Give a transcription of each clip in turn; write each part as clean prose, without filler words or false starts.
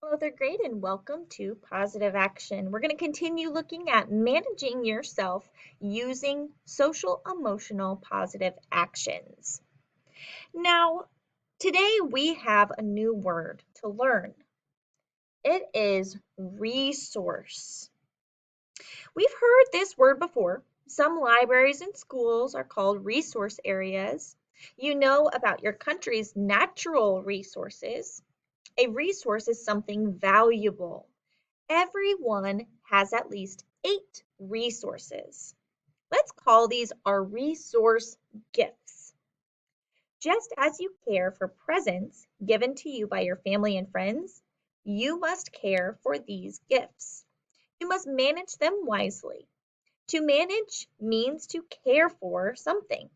Hello, they're great, and welcome to Positive Action. We're going to continue looking at managing yourself using social emotional positive actions. Now, today we have a new word to learn. It is resource. We've heard this word before. Some libraries and schools are called resource areas. You know about your country's natural resources. A resource is something valuable. Everyone has at least 8 resources. Let's call these our resource gifts. Just as you care for presents given to you by your family and friends, you must care for these gifts. You must manage them wisely. To manage means to care for something.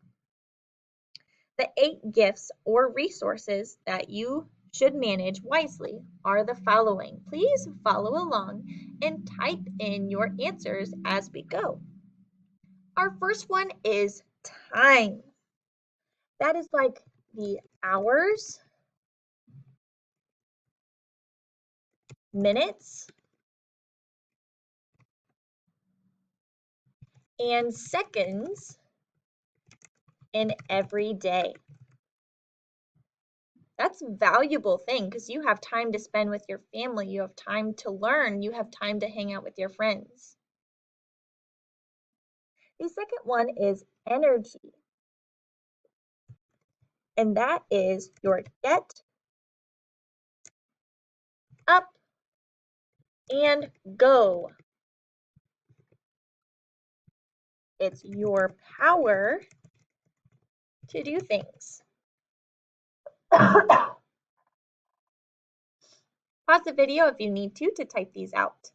The 8 gifts or resources that you should manage wisely are the following. Please follow along and type in your answers as we go. Our first one is time. That is like the hours, minutes, and seconds in every day. That's a valuable thing because you have time to spend with your family, you have time to learn, you have time to hang out with your friends. The second one is energy, and that is your get up and go. It's your power to do things. Pause the video if you need to type these out.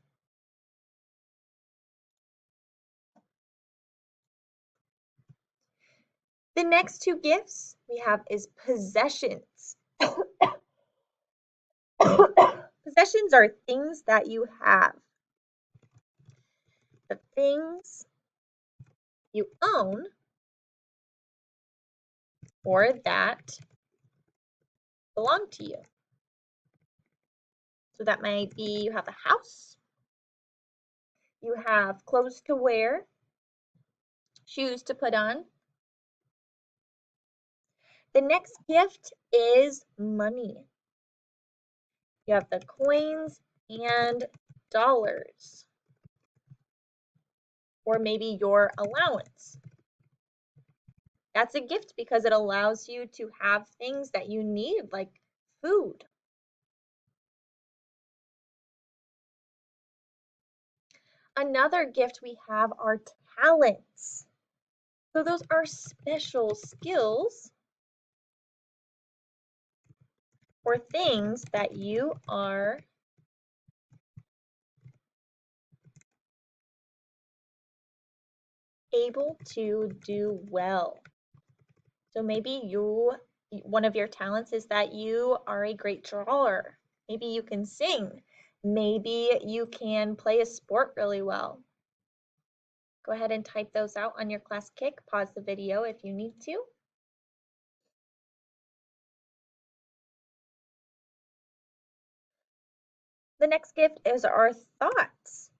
The next 2 gifts we have is possessions. Possessions are things that you have. The things you own or that belong to you. So that might be you have a house, you have clothes to wear, shoes to put on. The next gift is money. You have the coins and dollars, or maybe your allowance. That's a gift because it allows you to have things that you need, like food. Another gift we have are talents. So those are special skills or things that you are able to do well. So maybe one of your talents is that you are a great drawer. Maybe you can sing. Maybe you can play a sport really well. Go ahead and type those out on your class kick. Pause the video if you need to. The next gift is our thoughts.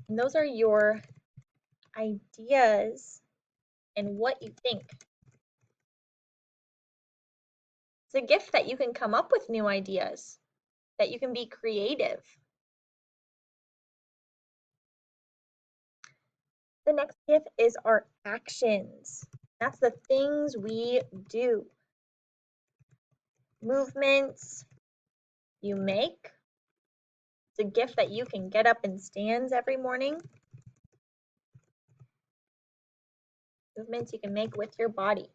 And those are your ideas and what you think. It's a gift that you can come up with new ideas, that you can be creative. The next gift is our actions. That's the things we do. Movements you make. It's a gift that you can get up and stands every morning. Movements you can make with your body.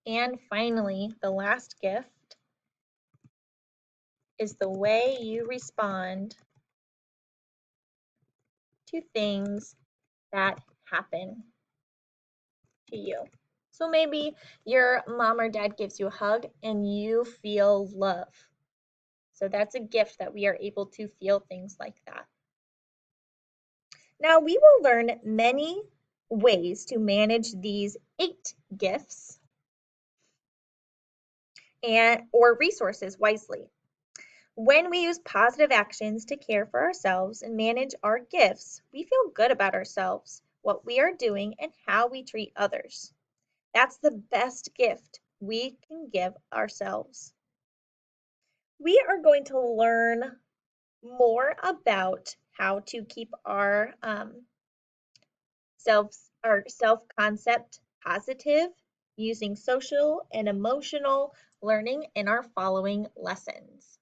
And finally, the last gift is the way you respond to things that happen to you. So maybe your mom or dad gives you a hug and you feel love. So that's a gift that we are able to feel things like that. Now we will learn many ways to manage these 8 gifts. or resources wisely. When we use positive actions to care for ourselves and manage our gifts, we feel good about ourselves, what we are doing, and how we treat others. That's the best gift we can give ourselves. We are going to learn more about how to keep our self concept positive using social and emotional learning in our following lessons.